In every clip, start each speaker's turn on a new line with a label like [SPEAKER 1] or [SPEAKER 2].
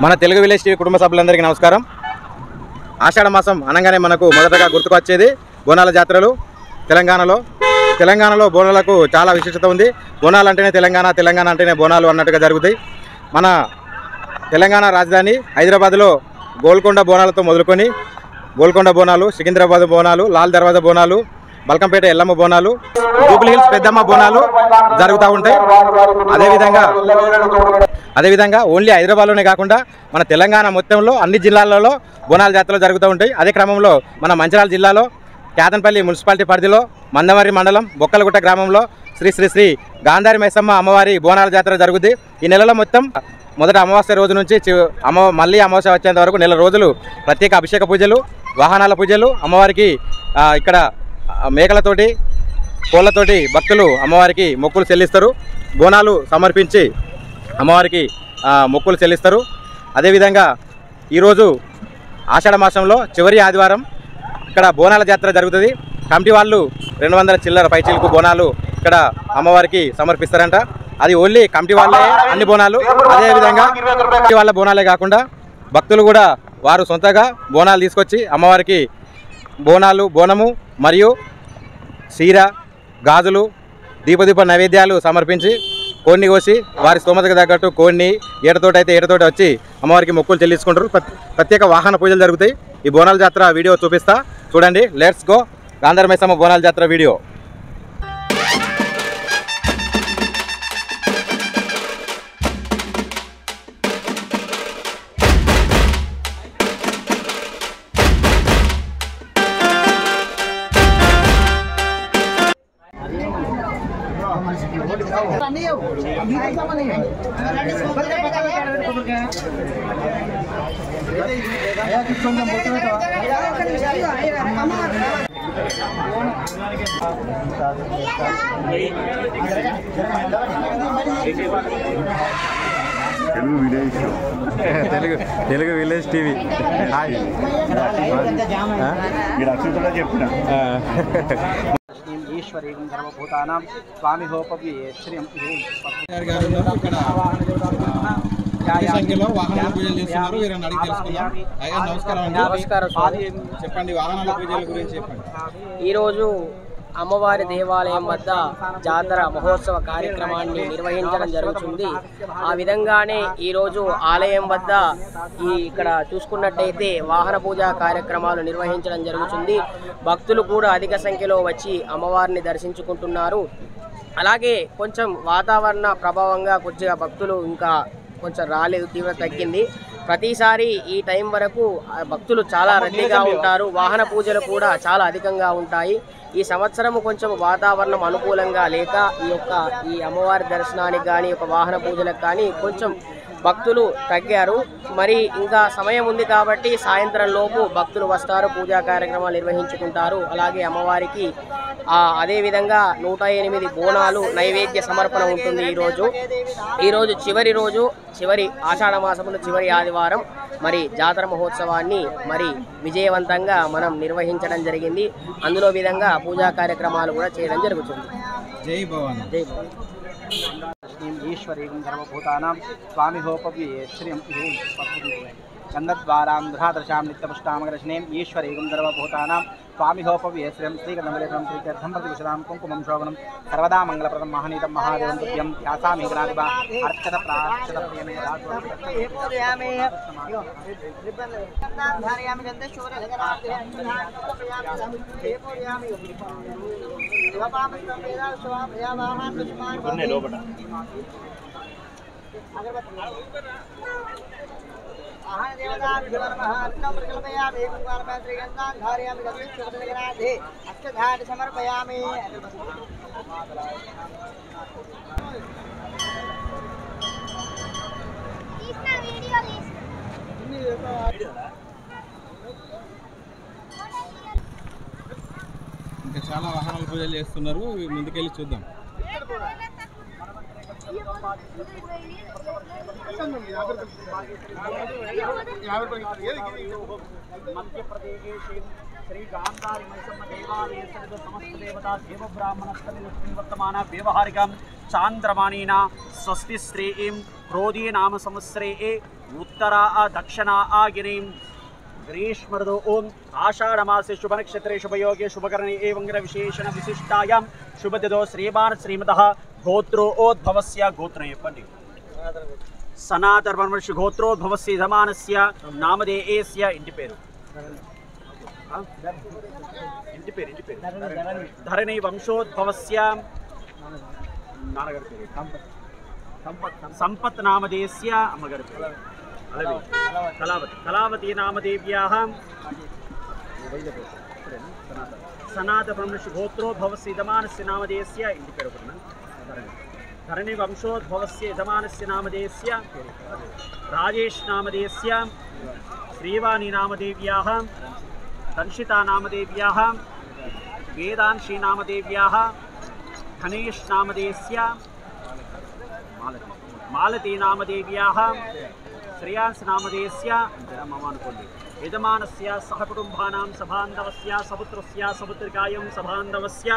[SPEAKER 1] మన Telugu village TV కుటుంబ సభ్యులందరికీ నమస్కారం. ఆషాఢ మాసం అనగానే మనకు మొదటగా గుర్తుకొచ్చేది బోనాల జాతరలు. తెలంగాణలో బోనాలకు చాలా విశిష్టత ఉంది. బోనాలు అంటేనే తెలంగాణ అంటేనే బోనాలు అన్నట్టుగా జరుగుతాయి. మన తెలంగాణ రాజధాని హైదరాబాద్లో గోల్కొండ బోనాలతో మొదలుకొని గోల్కొండ బోనాలు, సికింద్రాబాద్ బోనాలు, లాల్ దర్వాజా బోనాలు, బల్కంపేట ఎల్లమ్మ బోనాలు, జూబ్లీ హిల్స్ పెద్దమ్మ బోనాలు జరుగుతూ ఉంటాయి. అదేవిధంగా ఓన్లీ హైదరాబాద్లోనే కాకుండా మన తెలంగాణ మొత్తంలో అన్ని జిల్లాలలో బోనాల జాతరలు జరుగుతూ ఉంటాయి. అదే క్రమంలో మన మంచిర్యాల జిల్లాలో కేతన్పల్లి మున్సిపాలిటీ పరిధిలో మందమర్రి మండలం బొక్కలగుట్ట గ్రామంలో శ్రీ శ్రీ శ్రీ గాంధారి మైసమ్మ అమ్మవారి బోనాల జాతర జరుగుతుంది. ఈ నెలలో మొత్తం మొదట అమావాస్య రోజు నుంచి మళ్ళీ అమావాస్య వచ్చేంత వరకు నెల రోజులు ప్రత్యేక అభిషేక పూజలు, వాహనాల పూజలు, అమ్మవారికి ఇక్కడ మేకలతోటి కోళ్ళతోటి భక్తులు అమ్మవారికి మొక్కులు చెల్లిస్తారు. బోనాలు సమర్పించి అమ్మవారికి మొక్కులు చెల్లిస్తారు. అదేవిధంగా ఈరోజు ఆషాఢ మాసంలో చివరి ఆదివారం ఇక్కడ బోనాల జాతర జరుగుతుంది. కమిటీ వాళ్ళు 200 చిల్లర పైచీలకు బోనాలు ఇక్కడ అమ్మవారికి సమర్పిస్తారంట. అది ఓన్లీ కమిటీ వాళ్ళే అన్ని బోనాలు. అదేవిధంగా కమిటీ వాళ్ళ బోనాలే కాకుండా భక్తులు కూడా వారు సొంతగా బోనాలు తీసుకొచ్చి అమ్మవారికి బోనము మరియు చీర, గాజులు, దీప నైవేద్యాలు సమర్పించి కోడిని కోసి వారి స్తోమతకు తగ్గట్టు కోడిని ఏటతోటి వచ్చి అమ్మవారికి మొక్కులు చెల్లించుకుంటారు. ప్రత్యేక వాహన పూజలు జరుగుతాయి. ఈ బోనాల జాతర వీడియో చూపిస్తా, చూడండి. లెట్స్ గో గాంధారి మైసమ్మ బోనాల జాతర వీడియో. Telugu village TV.
[SPEAKER 2] ఈశ్వరీం సర్వభూతానాం స్వామిహోపవి శ్రీం
[SPEAKER 1] వాహనాల పూజలు చేస్తున్నారు. వీరని అడిగి తెలుసుకున్నాం. నమస్కారం అండి.
[SPEAKER 3] నమస్కారం.
[SPEAKER 1] చెప్పండి, వాహనాల పూజల గురించి చెప్పండి.
[SPEAKER 3] ఈరోజు అమ్మవారి దేవాలయం వద్ద జాతర మహోత్సవ కార్యక్రమాన్ని నిర్వహించడం జరుగుతుంది. ఆ విధంగానే ఈరోజు ఆలయం వద్ద ఇక్కడ చూసుకున్నట్టయితే వాహన పూజా కార్యక్రమాలు నిర్వహించడం జరుగుతుంది. భక్తులు కూడా అధిక సంఖ్యలో వచ్చి అమ్మవారిని దర్శించుకుంటున్నారు. అలాగే కొంచెం వాతావరణ ప్రభావంగా కొద్దిగా భక్తులు ఇంకా కొంచెం రాలేదు, తీవ్రత తగ్గింది. ప్రతిసారి ఈ టైం వరకు భక్తులు చాలా రద్దీగా ఉంటారు. వాహన పూజలు కూడా చాలా అధికంగా ఉంటాయి. ఈ సంవత్సరము కొంచెం వాతావరణం అనుకూలంగా లేక ఈ అమ్మవారి దర్శనానికి కానీ వాహన పూజలకు కానీ కొంచెం భక్తులు తగ్గారు. మరి ఇంకా సమయం ఉంది కాబట్టి సాయంత్రం లోపు భక్తులు వస్తారు, పూజా కార్యక్రమాలు నిర్వహించుకుంటారు. అలాగే అమ్మవారికి అదేవిధంగా 108 బోనాలు నైవేద్య సమర్పణ ఉంటుంది. ఈరోజు చివరి ఆషాఢ మాసంలో చివరి ఆదివారం మరి జాతర మహోత్సవాన్ని మరి విజయవంతంగా మనం నిర్వహించడం జరిగింది. అందులో విధంగా పూజా కార్యక్రమాలు కూడా చేయడం జరుగుతుంది.
[SPEAKER 1] జై భవాని.
[SPEAKER 3] జై భవాని.
[SPEAKER 2] ఈశ్వరీం సర్వభూతానాం స్వామిహోపవి శ్రీం గంధద్వారాంధ్రాదృశాం నిత్యపుష్టామగ్రశనేం ఈశ్వరీం సర్వభూతానాం స్వామిహోపవి శ్రీం శ్రీగంధమలేశం శ్రీతీర్థం ప్రతివిశదాం కుంకుమం శోభనం సర్వదా మంగళప్రదం మహనీతం మహాదేవం తుభ్యం ధ్యాసామి గణాధిప అర్చత ప్రార్చత ప్రియమే సమర్పయామి.
[SPEAKER 1] ఇంకా చాలా వాహనాల పూజలు చేస్తున్నారు. ముందుకెళ్ళి చూద్దాం.
[SPEAKER 2] మధ్యప్రదేశ్ श्री गांधारी मैसम्म देवालय समस्त देवता देव ब्राह्मण वर्तमान व्यवहारिकं चांद्रमाणीना स्वस्ति श्रेयीं क्रोधी नाम संवत्सरे उत्तरा दक्षिणा गिरीं ग्रीष्मर्दो ओम आषाढ़ मासे शुभ नक्षत्रे शुभयोगे शुभकरणे एवं विशेषण विशिष्टायां शुभदिदो श्रीमान श्रीमतः गोत्रोद्भवस्य गोत्रये पंडित सनातनवर्षि गोत्रोद्भवस्य यजमानस्य नामधेयस्य इंటి పేరు धरणी वंशोद्भवस्य नानगारि పేరు संपत् नामधेयस्य अम्मगारि పేరు कलावती नामदेव्याः सनातनवर्षि गोत्रोद्भवस्य यजमानस्य नामधेयस्य इंటి పేరు धरणी वंशोद्भवस्य यजमानस्य नामधेयस्य राजेश नामधेयस्य श्रीवाणी नामदेव्याः दंशिता नामदेव्याः वेदांशी नामदेव्याः खनेश नामधेयस्य मालती नामदेव्याः श्रेयांस नामधेयस्य यजमानस्य सहकुटुम्बानां सभान्धवस्य सपुत्रस्य सपुत्रिकायं सभान्धवस्य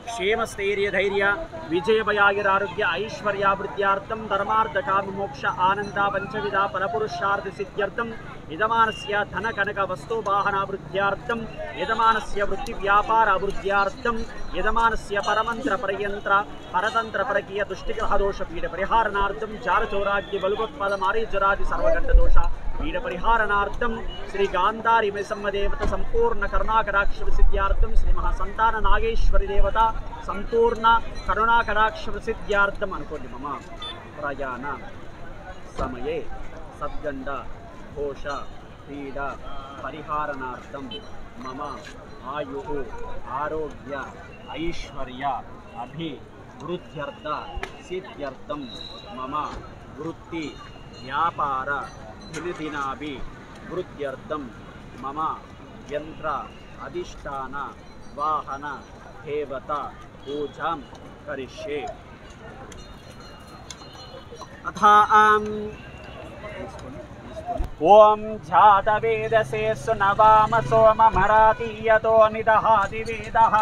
[SPEAKER 2] क्षेमस्थैर्यधैर्य विजयभयायुरारोग्य ऐश्वर्यावृद्ध्यार्थं धर्मार्थकाममोक्ष आनन्द पञ्चविधा फलपुरुषार्थसिद्ध्यर्थं यजमानस्य धनकनकवस्तुवाहनावृद्ध्यार्थं यजमानस्य वृत्तिव्यापारावृद्ध्यार्थं यजमानस्य परमन्त्रपरयन्त्र परतन्त्रपरकीय दुष्टिग्रहदोषपीडपरिहारणार्थं जालचौराग्य बलुकोत्पादमारीजुरादि सर्वगण्डदोष पीडपरिहारणार्थं श्री गांधारी मैसम्म देवता संपूर्ण करुणाकटाक्षसिद्ध्यार्थं श्री महासंतान नागेश्वरी देवता संपूर्ण करुणाकटाक्षसिद्ध्यार्थं अनुकोंडि मम प्रयाण समये सद्गंड घोष पीड परिहारणार्थं मम आयुः आरोग्य ऐश्वर्य अभिवृद्ध्यर्थ सिद्ध्यर्थं मम वृत्ति व्यापार दिनदिनाभि वृद्ध्यर्थं मम यंत्र अधिष्ठान वाहन देवता पूजां करिष्ये अथा ओम जातवेदसे सुनवाम सोममरातीयतो निदहाति वेदः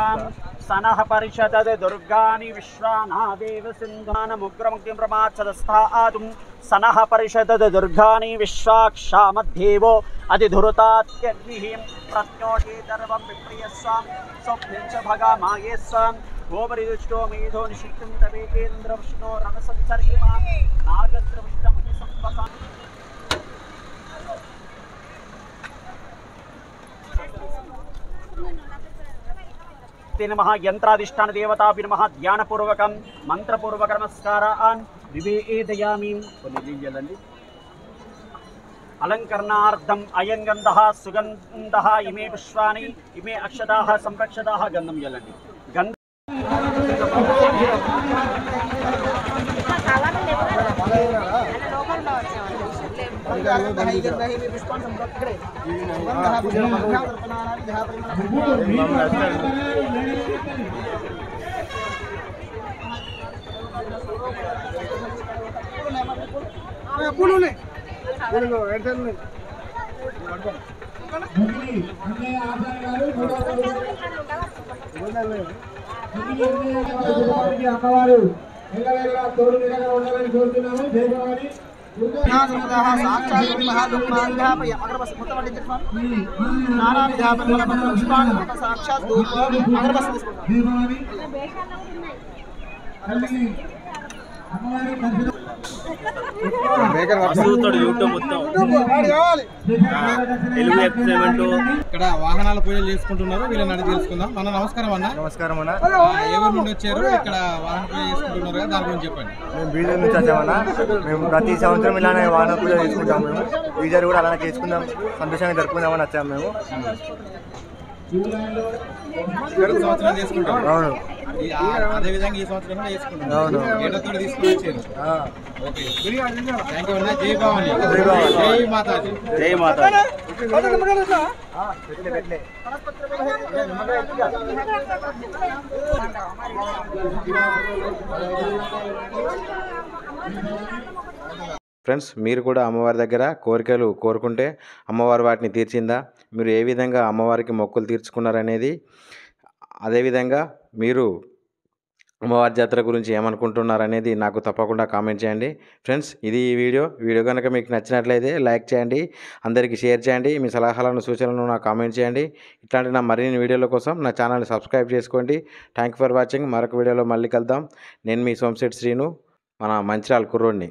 [SPEAKER 2] सनः परिषदद दुर्गानि विश्वानादेव सिन्धुनानमुग्रमुग्धिं प्रमाच्छदस्थातुं सनः परिषदद दुर्गानि विश्वाक्षामध्येवो अधिधुरतात्यग्निः प्रत्योषे सर्वं विप्रियस्वां स्वप्नं च भगामायेस्वां गोपरिदुष्टो मेधो निषिक्तं तवेन्द्रविष्णो रणसंसर्गिमा नागत्रविष्टमहिसंपसां नमः यंत्राधिष्ठान देवताभि नमः ध्यानपूर्वकं मंत्रपूर्वक नमस्कारान् विवेदयामि अलंकरणार्थम् अयं गन्धः सुगन्धः इमे पुष्पाणि इमे अक्षताः संरक्षताः गन्धं यलन्ति गन्ध
[SPEAKER 4] అమ్మవారు ఎల్లవేళలా తోడు నీడగా ఉండాలని కోరుతున్నాము. జయభవాని
[SPEAKER 1] ఇక్కడ వాహనాల పూజలు చేసుకుంటున్నారు. వీళ్ళని అడిగి తెలుసుకుందాం. అన్న నమస్కారం అన్న.
[SPEAKER 5] నమస్కారం అన్న.
[SPEAKER 1] ఏ ఊరు నుండి వచ్చారు? ఇక్కడ వాహన పూజ చేసుకుంటున్నారు కదా, దాని గురించి చెప్పండి.
[SPEAKER 5] మేము బీజర్ నుంచి వచ్చామన్నా. మేము ప్రతి సంవత్సరం ఇలానే వాహన పూజ చేసుకుంటాం. మేము బీజర్ కూడా అలానే చేసుకుందాం, సంతోషంగా జరుపుకుందామని వచ్చాము మేము.
[SPEAKER 1] సంవత్సరం చేసుకుంటాం.
[SPEAKER 5] అవును.
[SPEAKER 1] అదే విధంగా ఈ సంవత్సరం కూడా చేసుకుంటాం.
[SPEAKER 5] అవును.
[SPEAKER 1] ఏడతో తీసుకుని వచ్చారు. ఓకే, థ్యాంక్ యూ అన్న. జై భవాని. జై మాతాజీ.
[SPEAKER 5] జై మాతాజీ.
[SPEAKER 1] ఫ్రెండ్స్, మీరు కూడా అమ్మవారి దగ్గర కోరికలు కోరుకుంటే అమ్మవారు వాటిని తీర్చిందా, మీరు ఏ విధంగా అమ్మవారికి మొక్కులు తీర్చుకున్నారనేది, అదేవిధంగా మీరు అమ్మవారి జాతర గురించి ఏమనుకుంటున్నారనేది నాకు తప్పకుండా కామెంట్ చేయండి. ఫ్రెండ్స్, ఇది ఈ వీడియో కనుక మీకు నచ్చినట్లయితే లైక్ చేయండి, అందరికీ షేర్ చేయండి, మీ సలహాలను సూచనలను నాకు కామెంట్ చేయండి. ఇట్లాంటి నా మరిన్ని వీడియోల కోసం నా ఛానల్ని సబ్స్క్రైబ్ చేసుకోండి. Thank for watching. మరొక వీడియోలో మళ్ళీ కలుద్దాం. నేను మీ సోమశెట్టి శ్రీను, మన మంచిర్యాల కుర్రోడిని.